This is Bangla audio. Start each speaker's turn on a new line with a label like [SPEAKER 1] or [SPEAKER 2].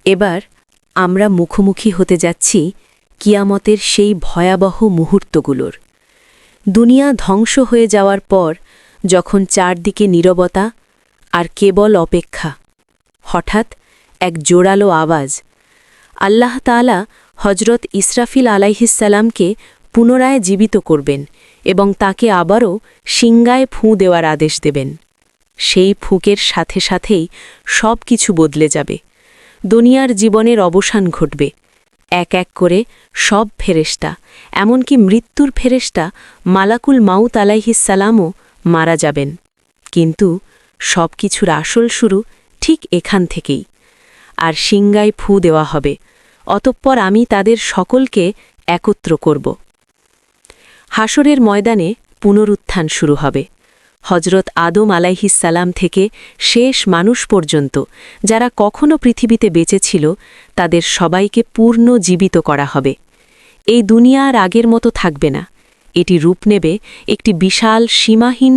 [SPEAKER 1] এবার আমরা মুখোমুখি হতে যাচ্ছি কিয়ামতের সেই ভয়াবহ মুহূর্তগুলোর। দুনিয়া ধ্বংস হয়ে যাওয়ার পর যখন চারদিকে নীরবতা আর কেবল অপেক্ষা, হঠাৎ এক জোরালো আওয়াজ। আল্লাহ তাআলা হজরত ইসরাফিল আলাইহিসসালামকে পুনরায় জীবিত করবেন এবং তাকে আবারও সিংগায় ফুঁ দেওয়ার আদেশ দেবেন। সেই ফুঁকের সাথে সাথেই সব কিছু বদলে যাবে। দুনিয়ার জীবনের অবসান ঘটবে। এক এক করে সব ফেরেশতা, এমনকি মৃত্যুর ফেরেশতা মালাকুল মাউত আলাইহিসসালামও মারা যাবেন। কিন্তু সব কিছুর আসল শুরু ঠিক এখান থেকেই। আর সিংগায় ফুঁ দেওয়া হবে, অতঃপর আমি তাদের সকলকে একত্র করব। হাসরের ময়দানে পুনরুত্থান শুরু হবে। হজরত আদম আলাইহিসসালাম থেকে শেষ মানুষ পর্যন্ত যারা কখনো পৃথিবীতে বেঁচে ছিল, তাদের সবাইকে পূর্ণ জীবিত করা হবে। এই দুনিয়া আর আগের মতো থাকবে না। এটি রূপ নেবে একটি বিশাল সীমাহীন